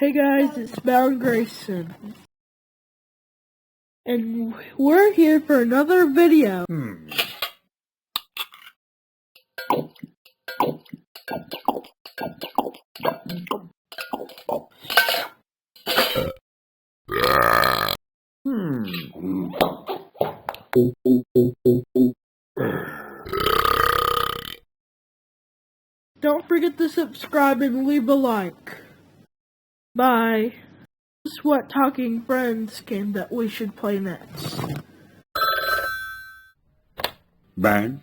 Hey guys, it's Bound Grayson. And we're here for another video. Don't forget to subscribe and leave a like. Bye. This is what Talking Friends game that we should play next. Bang.